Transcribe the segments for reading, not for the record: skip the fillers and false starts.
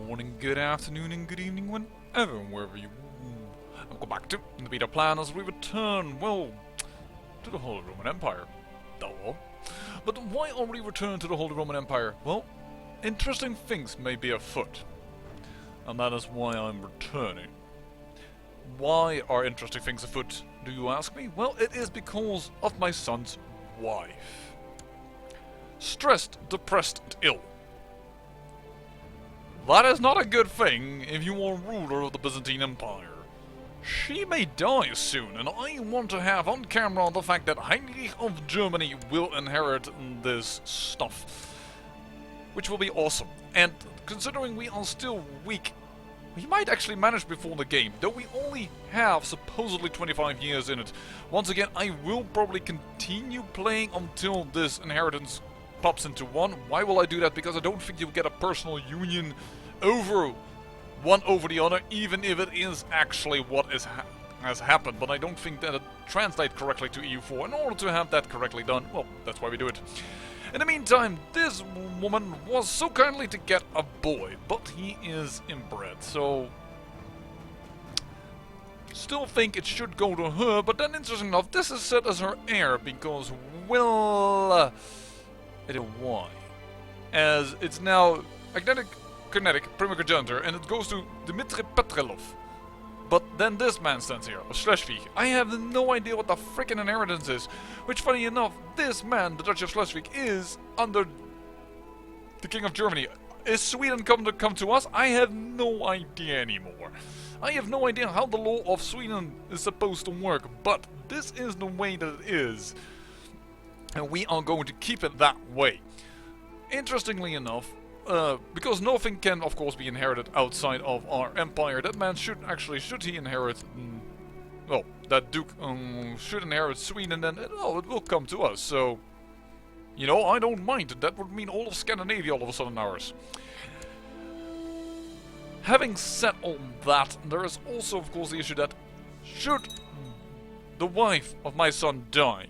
morning, good afternoon, and good evening, whenever and wherever you go back to the beta plan as we return, well, to the Holy Roman Empire. Duh. But why are we returning to the Holy Roman Empire? Well, interesting things may be afoot, and that is why I'm returning. Why are interesting things afoot, do you ask me? Well, it is because of my son's wife. Stressed, depressed, and ill. That is not a good thing if you are ruler of the Byzantine Empire. She may die soon, and I want to have on camera the fact that Heinrich of Germany will inherit this stuff. Which will be awesome. And considering we are still weak, we might actually manage before the game, though we only have supposedly 25 years in it. Once again, I will probably continue playing until this inheritance pops into one. Why will I do that? Because I don't think you'll get a personal union over one over the other, even if it is actually what has happened. But I don't think that it translates correctly to EU4. In order to have that correctly done, well, that's why we do it. In the meantime, this woman was so kindly to get a boy, but he is inbred, so still think it should go to her. But then, interesting enough, this is set as her heir because, well, it is why, as it's now kinetic primogenitor, and it goes to Dmitry Petrelov. But then this man stands here, a Schleswig. I have no idea what the frickin' inheritance is. Which, funny enough, this man, the Dutch of Schleswig, is under the King of Germany. Is Sweden come to us? I have no idea anymore. I have no idea how the law of Sweden is supposed to work, but this is the way that it is. And we are going to keep it that way. Interestingly enough, because nothing can, of course, be inherited outside of our empire, that man should he inherit, well, that duke should inherit Sweden, then it will come to us. So, you know, I don't mind. That would mean all of Scandinavia all of a sudden ours. Having said all that, there is also, of course, the issue that should the wife of my son die,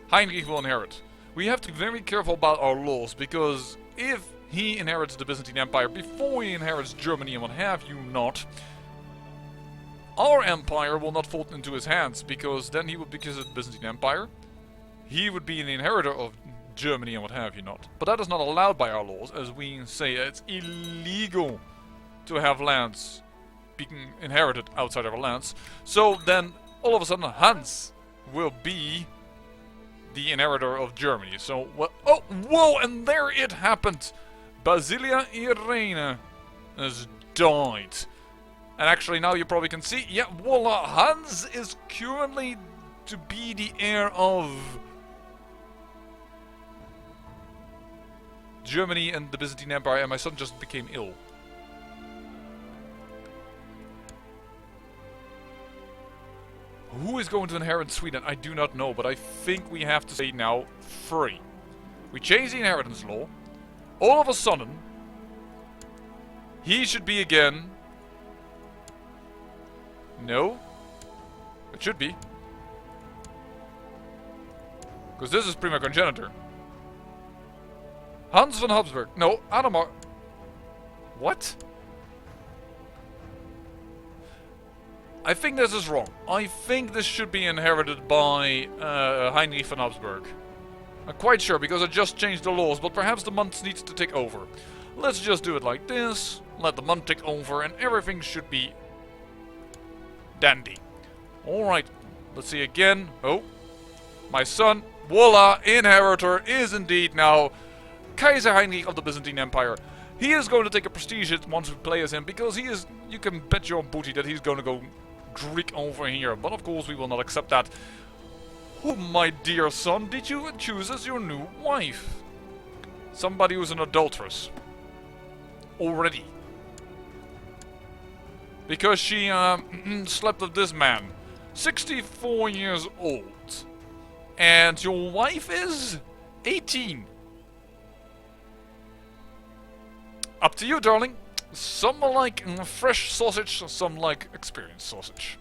Heinrich will inherit. We have to be very careful about our laws, because if he inherits the Byzantine Empire before he inherits Germany and what have you not, our empire will not fall into his hands, because then he would be considered the Byzantine Empire. He would be an inheritor of Germany and what have you not. But that is not allowed by our laws, as we say it's illegal to have lands being inherited outside of our lands. So then, all of a sudden, Hans will be the inheritor of Germany. So, what? Oh, whoa! And there it happened. Basilia Irene has died. And actually, now you probably can see, yeah, voila, Hans is currently to be the heir of Germany and the Byzantine Empire, and my son just became ill. Who is going to inherit Sweden? I do not know, but I think we have to say now free. We change the inheritance law. All of a sudden, he should be again. No, it should be, because this is primogenitor. Hans von Habsburg. No, Adamar. What? I think this is wrong. I think this should be inherited by Heinrich von Habsburg. I'm quite sure, because I just changed the laws, but perhaps the month needs to take over. Let's just do it like this, let the month take over, and everything should be dandy. Alright, let's see again. Oh, my son, voila, inheritor, is indeed now Kaiser Heinrich of the Byzantine Empire. He is going to take a prestige hit once we play as him, because he is, you can bet your booty that he's going to go Greek over here, but of course we will not accept that. Who, my dear son, did you choose as your new wife? Somebody who's an adulteress. Already. Because she slept with this man. 64 years old. And your wife is 18. Up to you, darling. Some like fresh sausage, some like experienced sausage.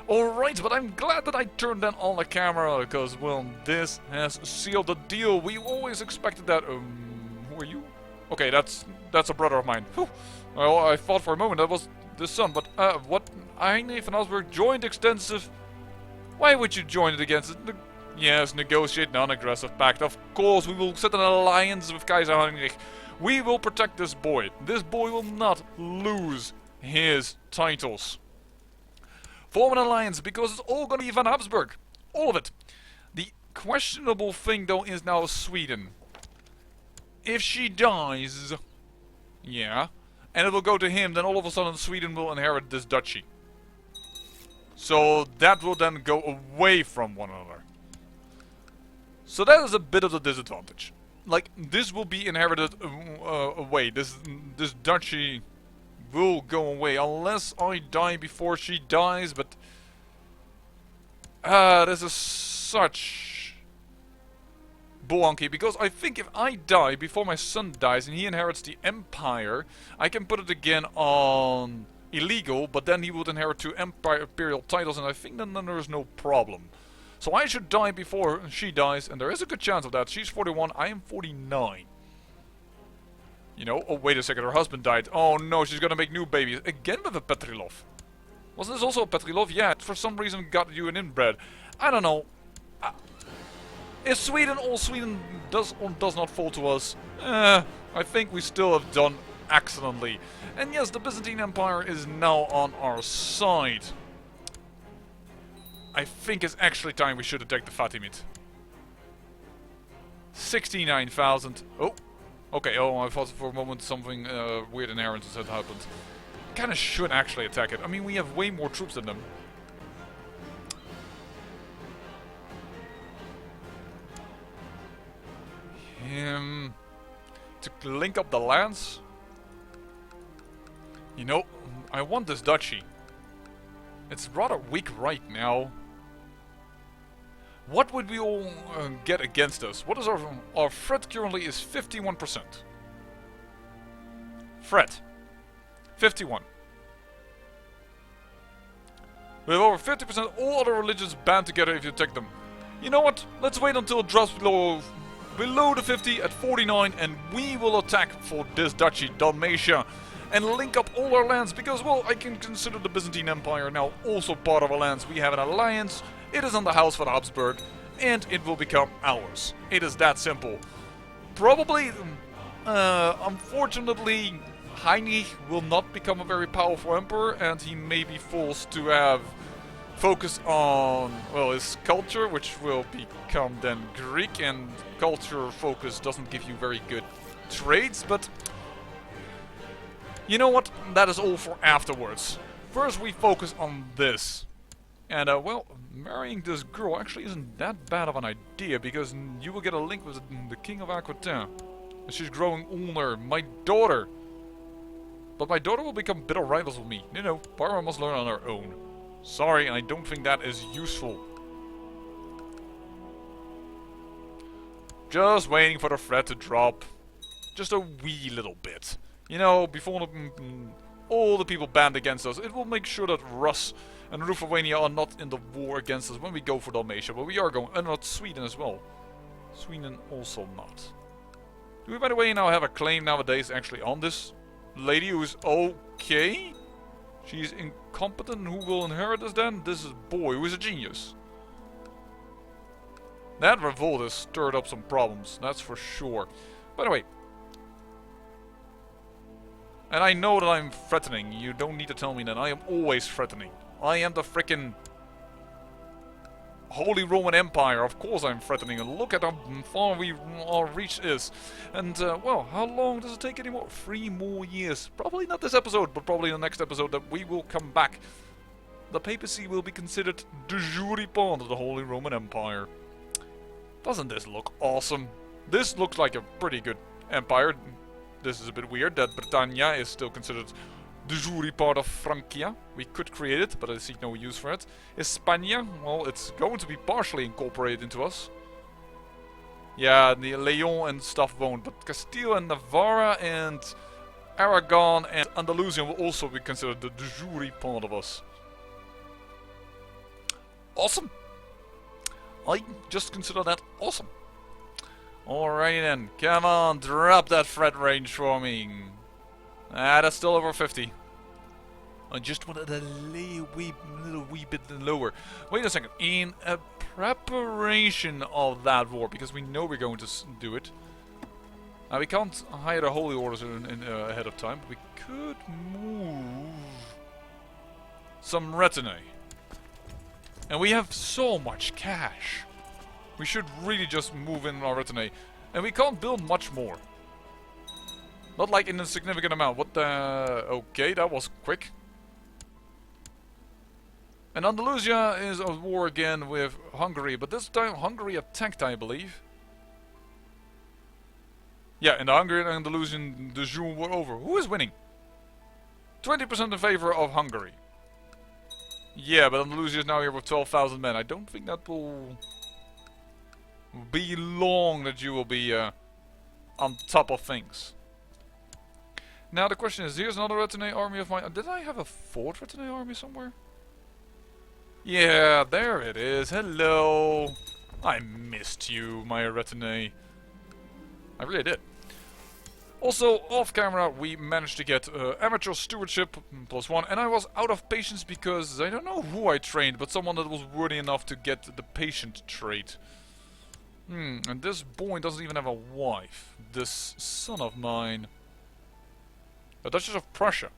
Alright, but I'm glad that I turned on the camera, because, well, this has sealed the deal. We always expected that. Who are you? Okay, that's a brother of mine. Whew. Well, I thought for a moment that was the son, but what? Heinrich von Habsburg joined extensive. Why would you join it against it? Yes, negotiate non-aggressive pact. Of course, we will set an alliance with Kaiser Heinrich. We will protect this boy. This boy will not lose his titles. Form an alliance because it's all gonna be von Habsburg. All of it. The questionable thing though is now Sweden. If she dies, yeah, and it will go to him, then all of a sudden Sweden will inherit this duchy. So that will then go away from one another. So that is a bit of the disadvantage. Like, this will be inherited away. This duchy will go away unless I die before she dies, but this is such bolonky, because I think if I die before my son dies and he inherits the empire, I can put it again on illegal, but then he would inherit 2 imperial titles, and I think then there is no problem. So I should die before she dies, and there is a good chance of that. She's 41, I am 49. You know, oh wait a second, her husband died. Oh no, she's gonna make new babies. Again with a Petrilov. Wasn't this also a Petrilov? Yeah, for some reason got you an inbred. I don't know. Is Sweden all Sweden does or does not fall to us? I think we still have done excellently. And yes, the Byzantine Empire is now on our side. I think it's actually time we should attack the Fatimid. 69,000. Oh. Okay, oh, I thought for a moment something weird inheritance had happened. Kinda should actually attack it. I mean, we have way more troops than them. To link up the lands. You know, I want this duchy. It's rather weak right now. What would we all get against us? What is our threat currently is 51%. Threat. 51. We have over 50% all other religions band together if you attack them. You know what? Let's wait until it drops below the 50 at 49 and we will attack for this duchy, Dalmatia. And link up all our lands because, well, I can consider the Byzantine Empire now also part of our lands. We have an alliance, it is on the House of Habsburg, and it will become ours. It is that simple. Probably, unfortunately, Heinrich will not become a very powerful emperor, and he may be forced to have focus on, well, his culture, which will become then Greek, and culture focus doesn't give you very good traits, but you know what? That is all for afterwards. First we focus on this. And, well, marrying this girl actually isn't that bad of an idea, because you will get a link with the King of Aquitaine. She's growing older. My daughter. But my daughter will become bitter rivals with me. No, Barbara must learn on her own. Sorry, I don't think that is useful. Just waiting for the threat to drop. Just a wee little bit. You know, before all the people band against us, it will make sure that Rus and Ruthenia are not in the war against us when we go for Dalmatia. But we are going, and not Sweden as well. Sweden also not. Do we, by the way, now have a claim nowadays actually on this lady who is okay? She's incompetent. Who will inherit us then? This is a boy who is a genius. That revolt has stirred up some problems, that's for sure. By the way, and I know that I'm threatening, you don't need to tell me that, I am always threatening. I am the frickin' Holy Roman Empire, of course I'm threatening, and look at how far our reach is. And, well, how long does it take anymore? 3 more years. Probably not this episode, but probably in the next episode that we will come back. The papacy will be considered de jure part of the Holy Roman Empire. Doesn't this look awesome? This looks like a pretty good empire. This is a bit weird that Britannia is still considered de jure part of Francia. We could create it, but I see no use for it. Hispania, well, it's going to be partially incorporated into us. Yeah, the Leon and stuff won't, but Castile and Navarra and Aragon and Andalusia will also be considered the de jure part of us. Awesome! I just consider that awesome. Alrighty then, come on, drop that threat range for me. Ah, that's still over 50. I just wanted a little wee bit lower. Wait a second, in a preparation of that war, because we know we're going to do it. We can't hire the holy orders ahead of time, but we could move some retinue. And we have so much cash. We should really just move in our retinue. And we can't build much more. Not like in a significant amount. What the... Okay, that was quick. And Andalusia is at war again with Hungary. But this time Hungary attacked, I believe. Yeah, and the Hungarian and Andalusian de jure were over. Who is winning? 20% in favor of Hungary. Yeah, but Andalusia is now here with 12,000 men. I don't think that will be long that you will be on top of things. Now the question is, here's another retinue army of mine. Did I have a fourth retinue army somewhere? Yeah, there it is. Hello. I missed you, my retinue. I really did. Also, off camera, we managed to get amateur stewardship +1, and I was out of patience because I don't know who I trained, but someone that was worthy enough to get the patient trait. And this boy doesn't even have a wife. This son of mine. The Duchess of Prussia.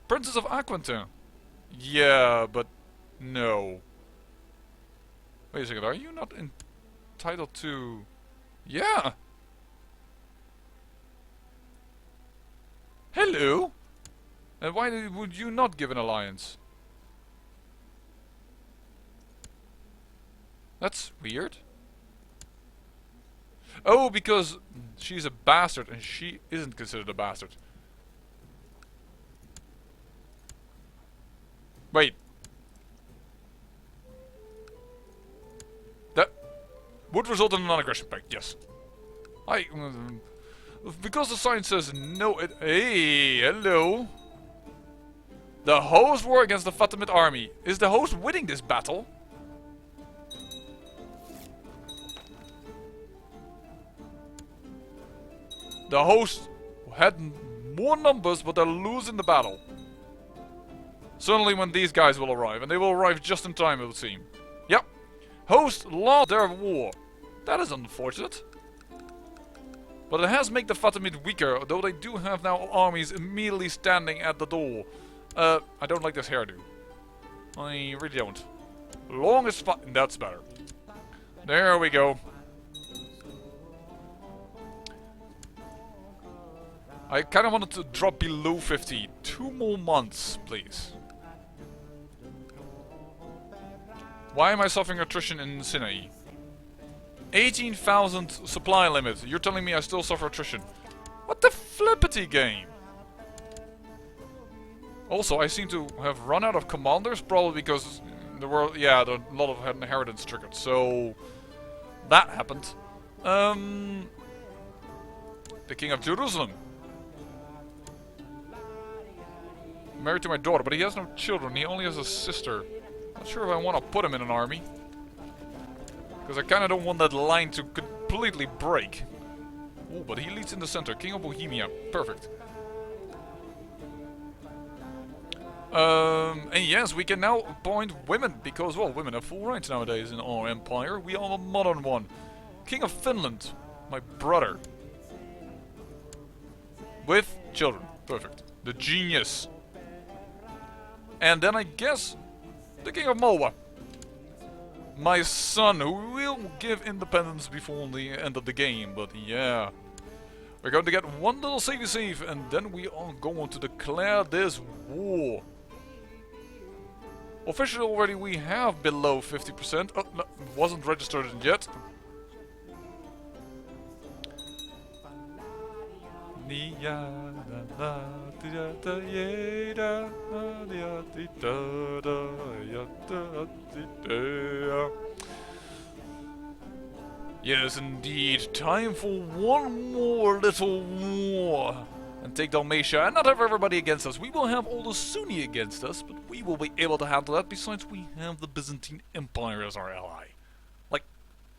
Princess of Aquitaine. Yeah, but no. Wait a second, are you not entitled to... Yeah! Hello! And why would you not give an alliance? That's weird. Oh, because she's a bastard and she isn't considered a bastard. Wait. That would result in a non-aggression pact, yes. Because the sign says no, hey, hello. The host war against the Fatimid army. Is the host winning this battle? The host had more numbers, but they're losing the battle. Certainly when these guys will arrive, and they will arrive just in time, it would seem. Yep. Host lost their war. That is unfortunate. But it has made the Fatimid weaker, though they do have now armies immediately standing at the door. I don't like this hairdo. I really don't. Longest that's better. There we go. I kind of wanted to drop below 50. 2 more months, please. Why am I suffering attrition in Sinai? 18,000 supply limit. You're telling me I still suffer attrition. What the flippity game? Also, I seem to have run out of commanders, probably because there were, yeah, there a lot of inheritance triggered. So that happened. The King of Jerusalem. Married to my daughter, but he has no children. He only has a sister. Not sure if I want to put him in an army. Because I kind of don't want that line to completely break. Oh, but he leads in the center. King of Bohemia. Perfect. And yes, we can now appoint women. Because, well, women have full rights nowadays in our empire. We are a modern one. King of Finland. My brother. With children. Perfect. The genius. And then I guess the King of Moa. My son, who will give independence before the end of the game. But yeah. We're going to get one little save, and then we are going to declare this war. Officially already we have below 50%. Oh, no, wasn't registered yet. Yes, indeed. Time for one more little war. and take Dalmatia and not have everybody against us. We will have all the Sunni against us, but we will be able to handle that. Besides, we have the Byzantine Empire as our ally. Like,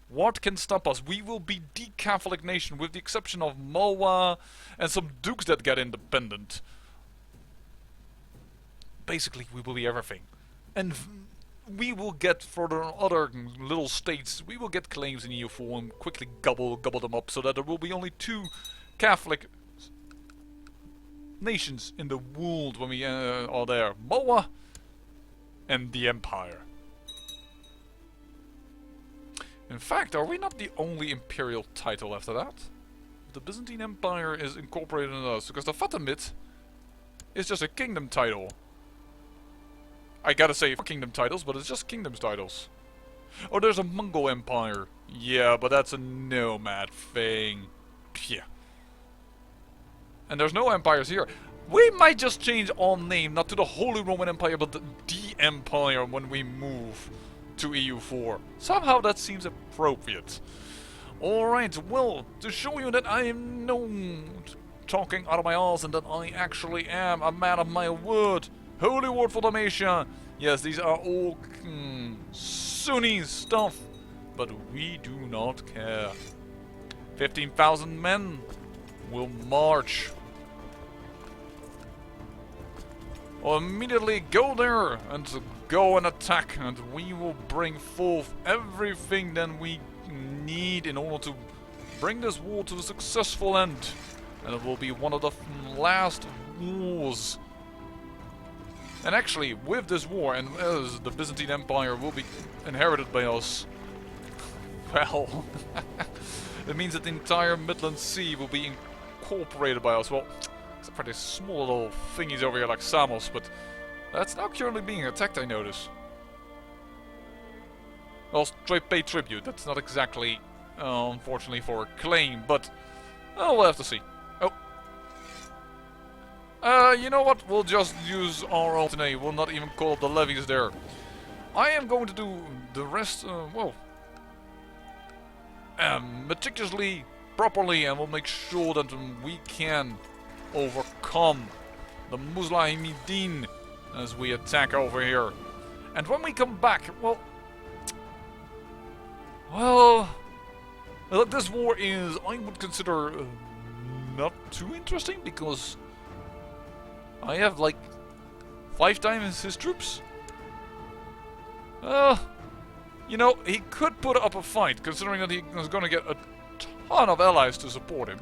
what can stop us? We will be the Catholic nation, with the exception of Malwa and some dukes that get independent. Basically, we will be everything. And we will get for the other little states, we will get claims in EU4 and quickly gobble them up, so that there will be only 2 Catholic nations in the world when we are there. Malwa and the Empire. In fact, are we not the only imperial title after that? The Byzantine Empire is incorporated in us, because the Fatimid is just a kingdom title. I gotta say kingdom titles, but it's just kingdoms titles. Oh, there's a Mongol Empire. Yeah, but that's a nomad thing. Yeah. And there's no empires here. We might just change our name, not to the Holy Roman Empire, but the Empire when we move to EU4. Somehow that seems appropriate. Alright, well, to show you that I am not talking out of my arse and that I actually am a man of my word. Holy word for Dalmatia. Yes, these are all Sunni stuff, but we do not care. 15,000 men will march. Or immediately go there and go and attack, and we will bring forth everything that we need in order to bring this war to a successful end. And it will be one of the last wars. And actually, with this war, and as the Byzantine Empire will be inherited by us, well, it means that the entire Midland Sea will be incorporated by us. Well, except for these small little thingies over here like Samos, but that's now currently being attacked, I notice. Well, pay tribute. That's not exactly, unfortunately, for a claim, but we'll have to see. You know what? We'll just use our own today. We'll not even call up the levies there. I am going to do the rest, meticulously, properly, and we'll make sure that we can overcome the Muslimidin as we attack over here. And when we come back, look, this war is, I would consider, not too interesting, because I have like 5 times his troops. You know, he could put up a fight, considering that he was going to get a ton of allies to support him.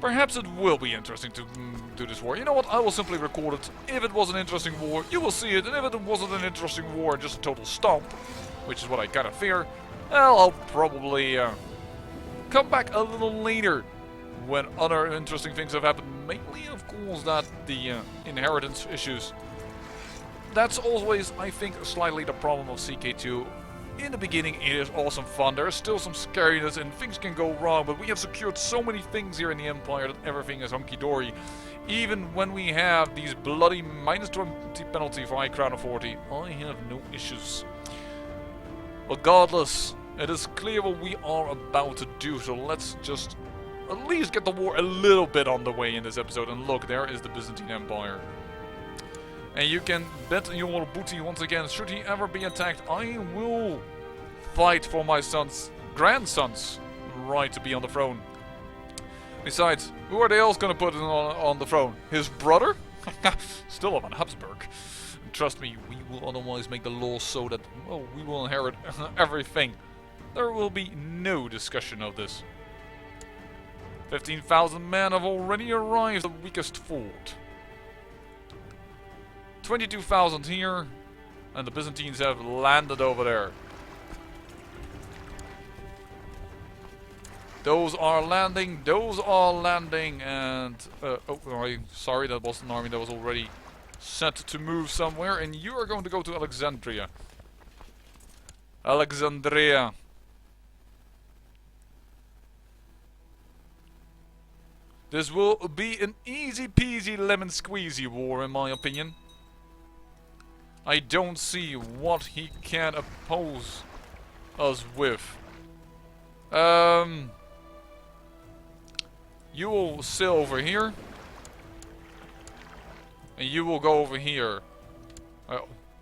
Perhaps it will be interesting to do this war. You know what? I will simply record it. If it was an interesting war, you will see it. And if it wasn't an interesting war, just a total stomp, which is what I kind of fear, well, I'll probably come back a little later when other interesting things have happened. Mainly, of course, that the inheritance issues. That's always, I think, slightly the problem of CK2. In the beginning, it is awesome fun. There is still some scariness and things can go wrong, but we have secured so many things here in the Empire that everything is hunky-dory. Even when we have these bloody -20 penalty for High Crown of 40, I have no issues. Regardless, it is clear what we are about to do, so let's just at least get the war a little bit on the way in this episode. And look, there is the Byzantine Empire. And you can bet your booty once again, should he ever be attacked, I will fight for my grandson's right to be on the throne. Besides, who are they else gonna put on the throne? His brother? Still of an Habsburg. Trust me, we will otherwise make the law so that, well, we will inherit everything. There will be no discussion of this. 15,000 men have already arrived at the weakest fort. 22,000 here, and the Byzantines have landed over there. Those are landing, and I'm sorry, that was an army that was already set to move somewhere, and you are going to go to Alexandria. Alexandria. This will be an easy peasy lemon squeezy war, in my opinion. I don't see what he can oppose us with. You will sail over here. And you will go over here.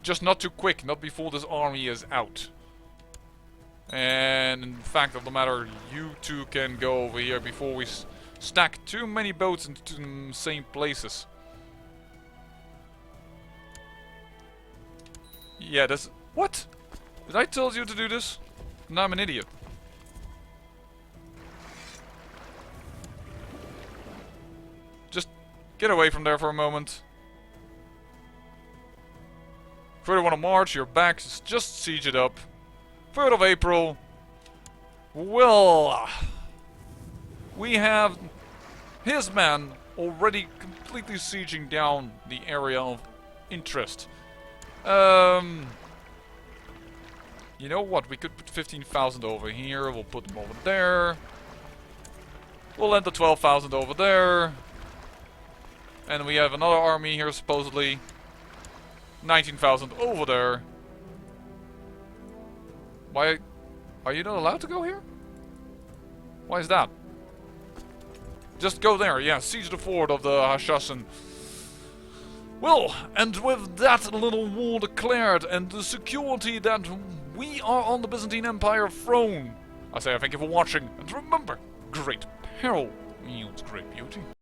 Just not too quick, not before this army is out. And in fact of the matter, you two can go over here before we stack too many boats into the same places. Yeah, that's... What? Did I tell you to do this? No, I'm an idiot. Just get away from there for a moment. Further want to march, your back, just siege it up. 3rd of April. Well, we have his men already completely sieging down the area of interest. You know what? We could put 15,000 over here. We'll put them over there. We'll enter 12,000 over there. And we have another army here, supposedly. 19,000 over there. Why are you not allowed to go here? Why is that? Just go there, yeah, siege the fort of the Hashashin. Well, and with that little war declared and the security that we are on the Byzantine Empire throne, I say I thank you for watching, and remember, great peril yields great beauty.